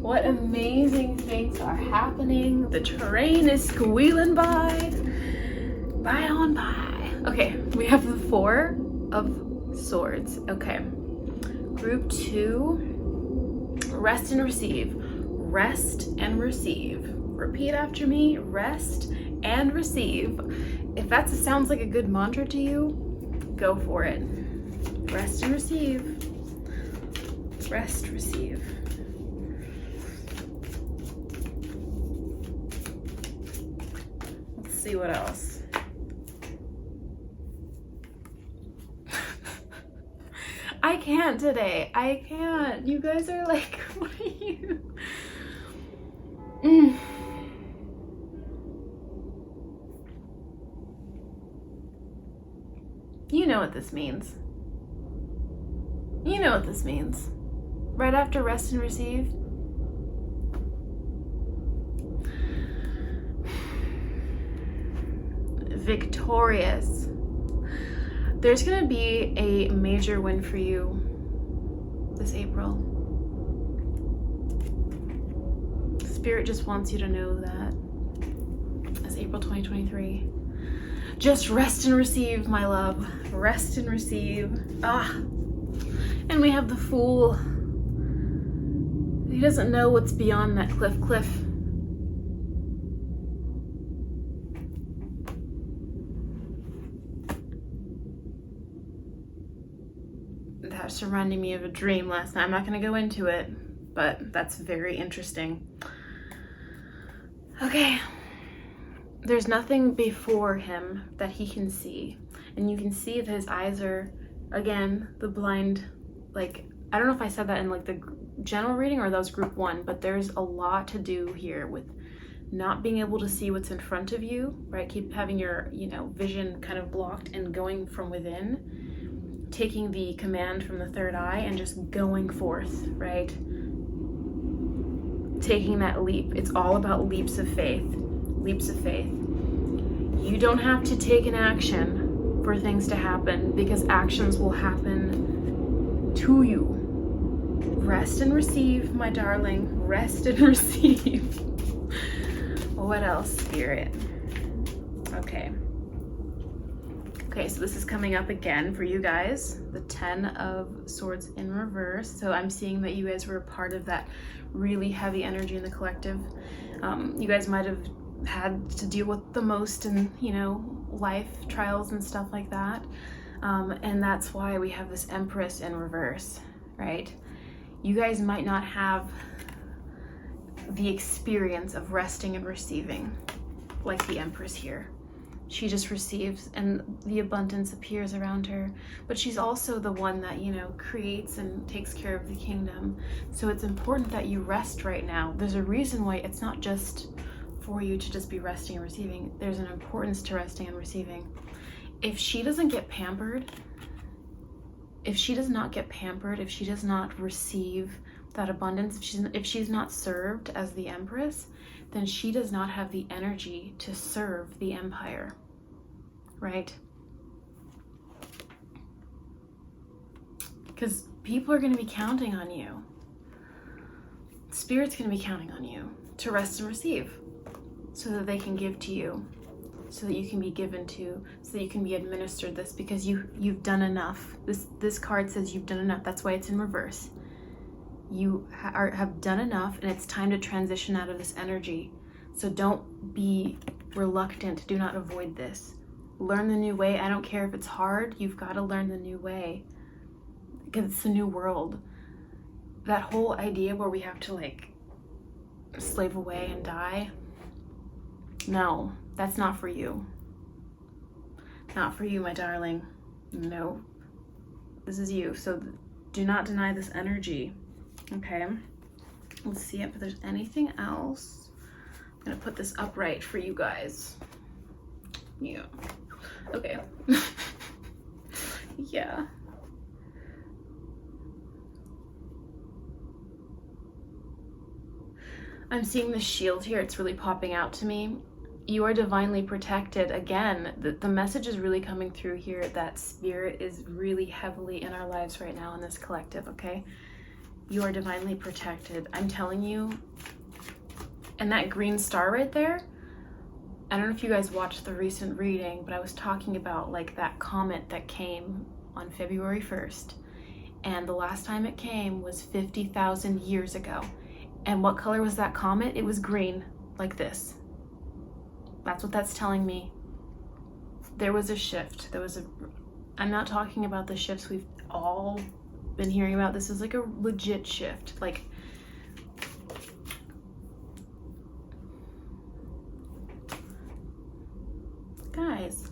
What amazing things are happening. The train is squealing by. By on by. Okay, we have the 4 of Swords. Okay. Group 2, rest and receive. Rest and receive. Repeat after me. Rest and receive. If that sounds like a good mantra to you, go for it. Rest and receive. Rest, receive. Let's see what else. I can't today. I can't. You guys are like, what are you? You know what this means. You know what this means. Right after rest and receive. Victorious. There's gonna be a major win for you this April. Spirit just wants you to know that. Yes, April 2023. Just rest and receive, my love. Rest and receive. And we have the Fool. He doesn't know what's beyond that cliff. That's reminding me of a dream last night. I'm not going to go into it, but that's very interesting. Okay. There's nothing before him that he can see. And you can see that his eyes are, again, the blind, like, I don't know if I said that in like the general reading or that was group 1, but there's a lot to do here with not being able to see what's in front of you, right? Keep having your, vision kind of blocked and going from within, taking the command from the third eye and just going forth, right? Taking that leap. It's all about leaps of faith. Leaps of faith. You don't have to take an action for things to happen, because actions will happen to you. Rest and receive, my darling. Rest and receive. What else, Spirit? Okay, so this is coming up again for you guys. The 10 of Swords in reverse. So I'm seeing that you guys were a part of that really heavy energy in the collective. You guys might have had to deal with the most in, life trials and stuff like that. And that's why we have this Empress in reverse, right? You guys might not have the experience of resting and receiving like the Empress here. She just receives and the abundance appears around her, but she's also the one that, creates and takes care of the kingdom. So it's important that you rest right now. There's a reason why it's not just for you to just be resting and receiving. There's an importance to resting and receiving. If she doesn't get pampered, if she does not get pampered, if she does not receive that abundance, if she's not served as the Empress, then she does not have the energy to serve the Empire, right? Because people are going to be counting on you. Spirit's going to be counting on you to rest and receive, so that they can give to you, so that you can be given to, so that you can be administered this, because you've done enough. This card says you've done enough. That's why it's in reverse. You have done enough, and it's time to transition out of this energy. So don't be reluctant. Do not avoid this. Learn the new way. I don't care if it's hard. You've got to learn the new way, because it's a new world. That whole idea where we have to slave away and die, no, that's not for you. Not for you, my darling. No, this is you. So do not deny this energy. Okay, let's see if there's anything else. I'm gonna put this upright for you guys. Yeah. Okay. Yeah. I'm seeing the shield here. It's really popping out to me. You are divinely protected. Again, the message is really coming through here that Spirit is really heavily in our lives right now in this collective, okay? You are divinely protected. I'm telling you. And that green star right there, I don't know if you guys watched the recent reading, but I was talking about that comet that came on February 1st. And the last time it came was 50,000 years ago. And what color was that comet? It was green, like this. That's what that's telling me. There was a shift. I'm not talking about the shifts we've all been hearing about. This is a legit shift. Guys,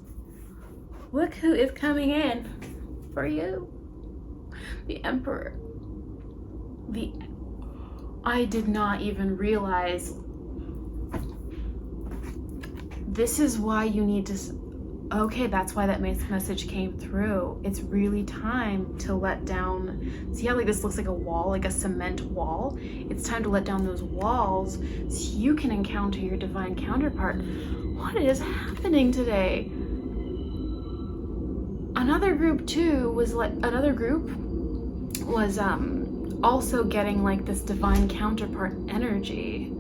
look who is coming in for you. The Emperor. I did not even realize. This is why you need to, okay, that's why that message came through. It's really time to let down, see how this looks like a wall, like a cement wall? It's time to let down those walls so you can encounter your divine counterpart. What is happening today? Another group was also getting this divine counterpart energy.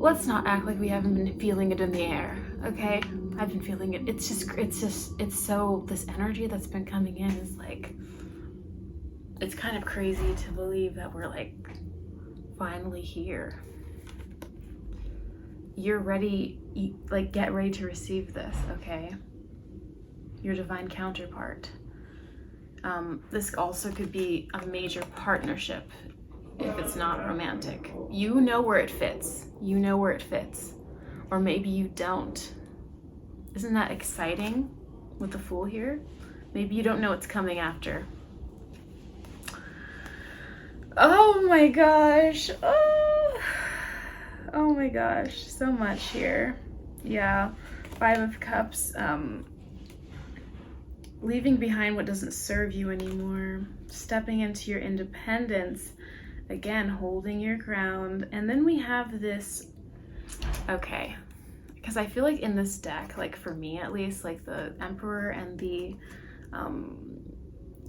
let's not act like we haven't been feeling it in the air, okay? I've been feeling it. It's so, this energy that's been coming in is like, it's kind of crazy to believe that we're like finally here. You're ready, like get ready to receive this, okay? Your divine counterpart. This also could be a major partnership if it's not romantic. You know where it fits. You know where it fits. Or maybe you don't. Isn't that exciting with the Fool here? Maybe you don't know what's coming after. Oh my gosh. Oh my gosh. So much here. Yeah. 5 of Cups. Leaving behind what doesn't serve you anymore. Stepping into your independence. Again, holding your ground. And then we have this, okay, because I feel like in this deck, like for me at least, like the Emperor and the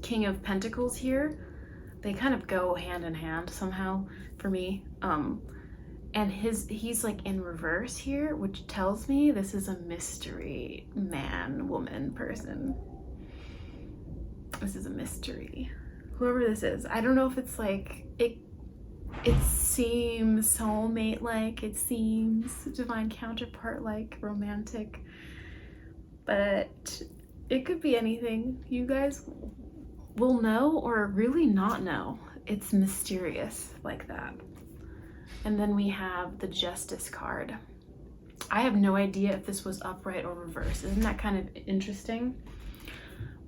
King of Pentacles here, they kind of go hand in hand somehow for me. And he's like in reverse here, which tells me this is a mystery man, woman, person. This is a mystery. Whoever this is, I don't know if it's like, it seems soulmate-like, it seems divine counterpart-like, romantic, but it could be anything. You guys will know or really not know. It's mysterious like that. And then we have the Justice card. I have no idea if this was upright or reversed. Isn't that kind of interesting?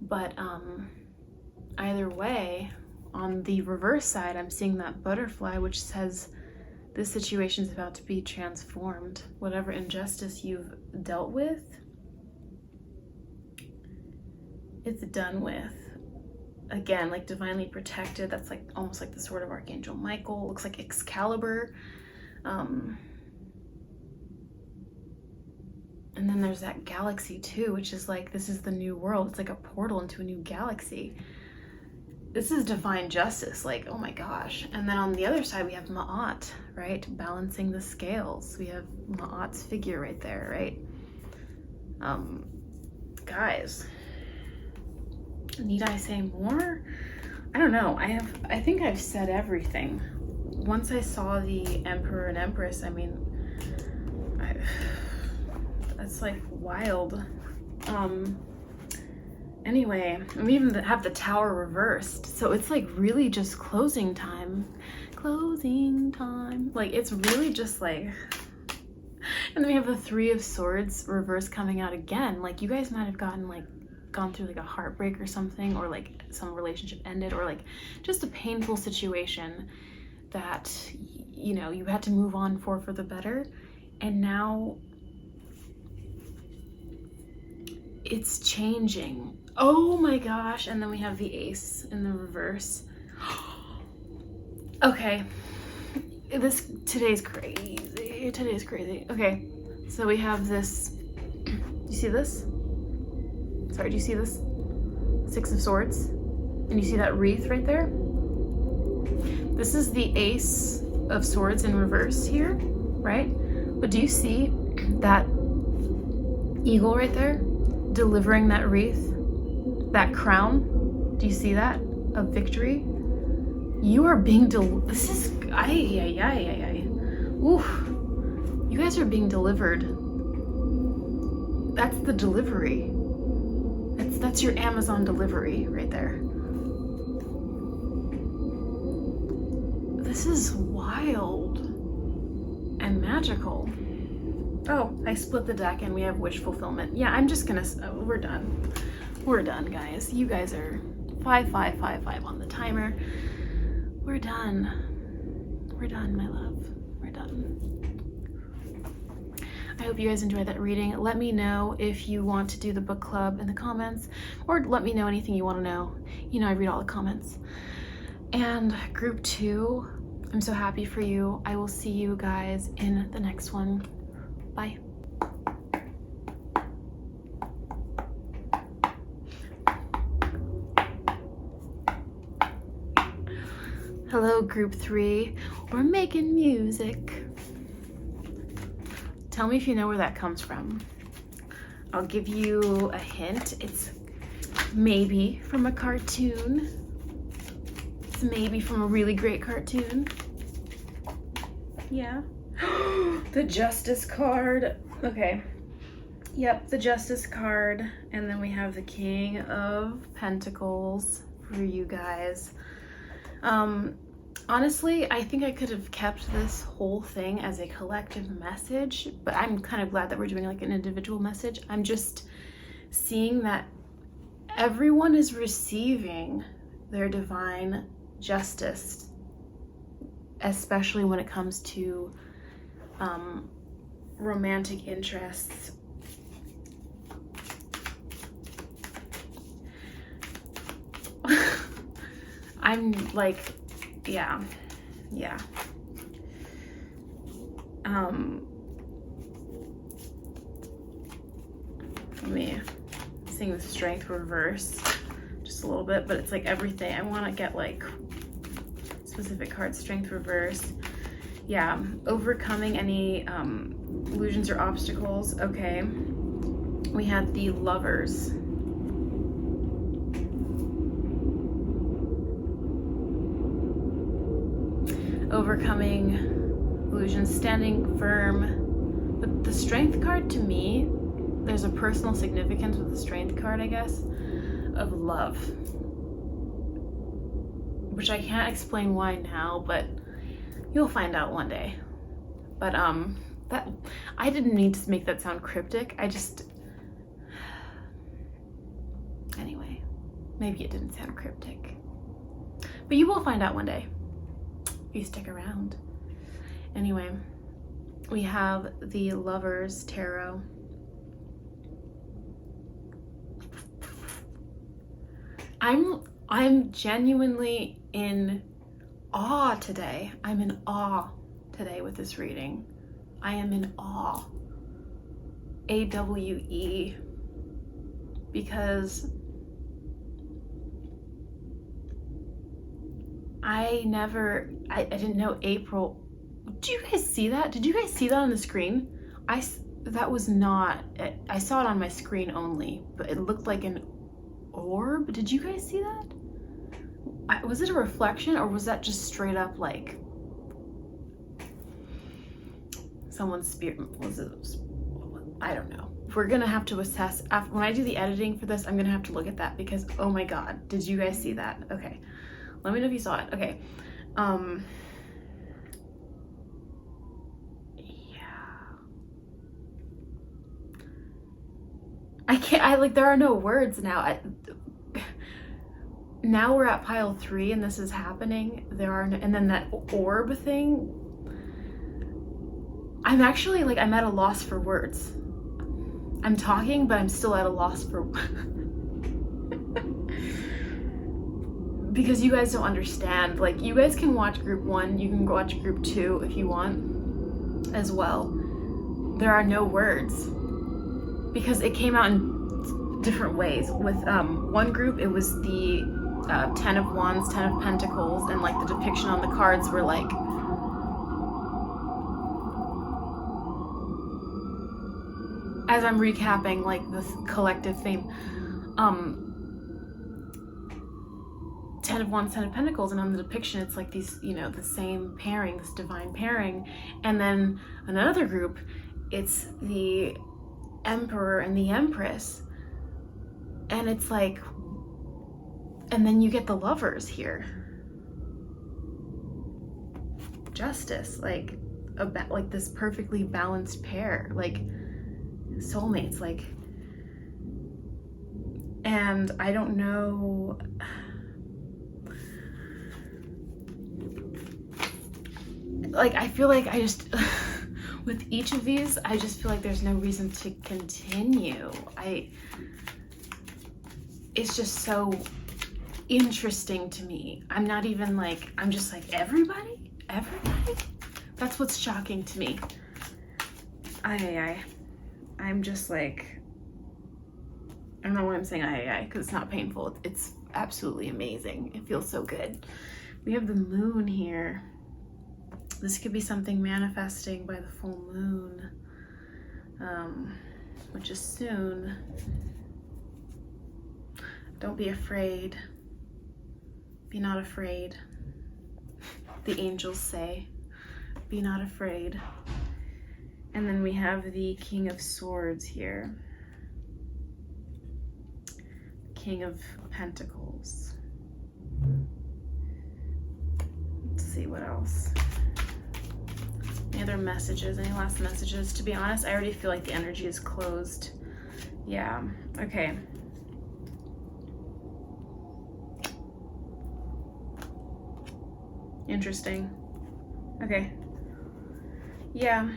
But either way, on the reverse side, I'm seeing that butterfly, which says this situation is about to be transformed. Whatever injustice you've dealt with, it's done with. Again, like divinely protected. That's like almost like the sword of Archangel Michael. Looks like Excalibur. And then there's that galaxy too, which is like, this is the new world. It's like a portal into a new galaxy. This is divine justice, like, oh my gosh. And then on the other side, we have Ma'at, right? Balancing the scales. We have Ma'at's figure right there, right? Guys, need I say more? I don't know. I think I've said everything. Once I saw the Emperor and Empress, I mean, that's like wild. Anyway, we even have the Tower reversed. So it's like really just closing time. Closing time. Like it's really just like, and then we have the 3 of Swords reverse coming out again. Like you guys might have gone through like a heartbreak or something, or like some relationship ended, or like just a painful situation that, you know, you had to move on for the better. And now it's changing. Oh my gosh. And then we have the Ace in the reverse. Okay. Today's crazy. Today's crazy. Okay. So we have this. Do you see this? Sorry, do you see this? 6 of Swords. And you see that wreath right there? This is the Ace of Swords in reverse here, right? But do you see that eagle right there? Delivering that wreath, that crown. Do you see that? Of victory? You are being this is, oof. You guys are being delivered. That's the delivery. That's your Amazon delivery right there. This is wild and magical. Oh, I split the deck and we have wish fulfillment. Yeah, I'm just gonna, we're done. We're done, guys. You guys are 5555 on the timer. We're done. We're done, my love. We're done. I hope you guys enjoyed that reading. Let me know if you want to do the book club in the comments, or let me know anything you want to know. You know, I read all the comments. And group 2, I'm so happy for you. I will see you guys in the next one. Bye. Hello, group 3. We're making music. Tell me if you know where that comes from. I'll give you a hint. It's maybe from a cartoon. It's maybe from a really great cartoon. Yeah. The Justice card. Okay. Yep, the Justice card. And then we have the King of Pentacles for you guys. Honestly, I think I could have kept this whole thing as a collective message, but I'm kind of glad that we're doing like an individual message. I'm just seeing that everyone is receiving their divine justice, especially when it comes to romantic interests. I'm like, yeah. Let me sing the Strength reverse just a little bit, but it's like everything. I want to get like specific cards. Strength reverse. Yeah, overcoming any illusions or obstacles. Okay. We had the Lovers. Overcoming illusions, standing firm. But the Strength card, to me, there's a personal significance with the Strength card, I guess, of love, which I can't explain why now, but you'll find out one day. But that, I didn't need to make that sound cryptic. I just, anyway, maybe it didn't sound cryptic, but you will find out one day. You stick around. Anyway, we have the Lovers Tarot. I'm genuinely in awe today. I'm in awe today with this reading. I am in awe. AWE, because I didn't know April. Do you guys see that? Did you guys see that on the screen? That was not, I saw it on my screen only, but it looked like an orb. Did you guys see that? Was it a reflection, or was that just straight up like someone's spirit? Was it? I don't know. We're gonna have to assess after, when I do the editing for this. I'm gonna have to look at that, because oh my god, did you guys see that? Okay, let me know if you saw it. Okay. There are no words now. Now we're at pile 3 and this is happening. And then that orb thing. I'm actually I'm at a loss for words. I'm talking, but I'm still at a loss for because you guys don't understand. Like, you guys can watch group 1, you can watch group 2 if you want as well. There are no words because it came out in different ways. With one group, it was the 10 of Wands, 10 of Pentacles, and like the depiction on the cards were like as I'm recapping like this collective theme, 10 of Wands, 10 of Pentacles, and on the depiction it's like these, the same pairing, this divine pairing. And then another group, it's the Emperor and the Empress, and it's like, and then you get the Lovers here. Justice, like this perfectly balanced pair, like soulmates, like, and I don't know. Like, I feel like I just, with each of these, I just feel like there's no reason to continue. It's just so interesting to me. I'm not even like, I'm just like, everybody? That's what's shocking to me. I'm just like, I don't know why I'm saying because it's not painful. It's absolutely amazing. It feels so good. We have the Moon here. This could be something manifesting by the full moon. which is soon. Don't be afraid. Be not afraid. The angels say, be not afraid. And then we have the King of Swords here. King of Pentacles. Let's see what else. Any other messages? Any last messages? To be honest, I already feel like the energy is closed. Yeah, okay. Interesting. Okay. Yeah.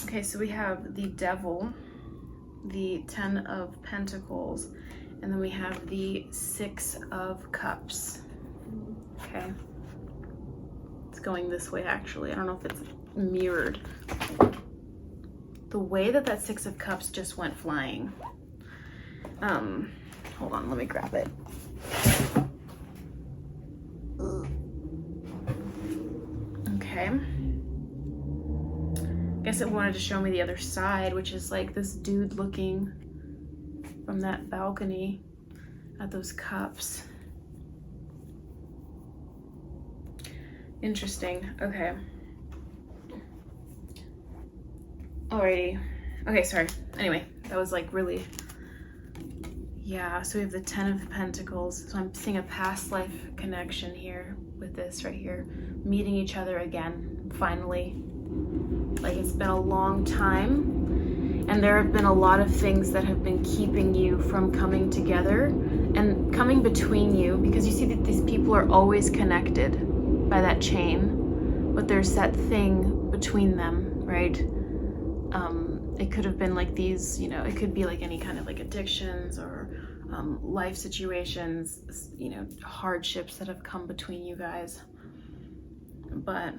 Okay, so we have the Devil, the 10 of Pentacles, and then we have the 6 of Cups. Okay. It's going this way, actually. I don't know if it's mirrored. The way that that 6 of Cups just went flying. Hold on, let me grab it. Okay. Guess it wanted to show me the other side, which is like this dude looking from that balcony at those cups. Interesting. Okay. Alrighty. Okay, sorry. Anyway, that was like really... Yeah, so we have the 10 of Pentacles. So I'm seeing a past life connection here with this right here. Meeting each other again, finally. Like, it's been a long time, and there have been a lot of things that have been keeping you from coming together and coming between you, because you see that these people are always connected by that chain, but there's that thing between them, right? It could have been like these, you know, it could be like any kind of like addictions or life situations, you know, hardships that have come between you guys, but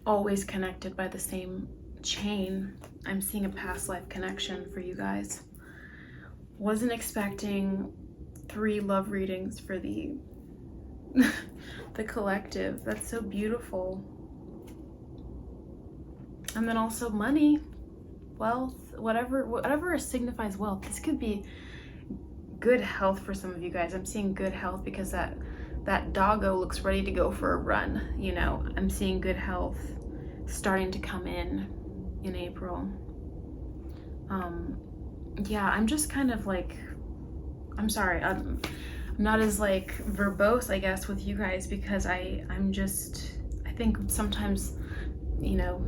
always connected by the same chain. I'm seeing a past life connection for you guys. Wasn't expecting 3 love readings for the the collective. That's so beautiful. And then also money, wealth, whatever signifies wealth. This could be good health for some of you guys. I'm seeing good health because that doggo looks ready to go for a run. You know, I'm seeing good health starting to come in April. Yeah, I'm just kind of like, I'm sorry, I'm not as like verbose, I guess, with you guys, because I think sometimes, you know,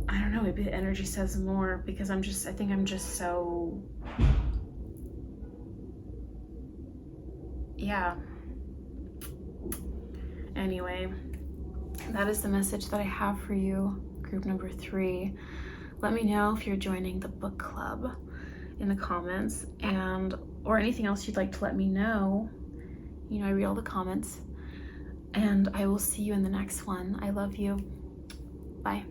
I don't know, maybe the energy says more, because I think I'm just so, yeah. Anyway, that is the message that I have for you, group number 3. Let me know if you're joining the book club in the comments, or anything else you'd like to let me know. You know, I read all the comments, and I will see you in the next one. I love you. Bye.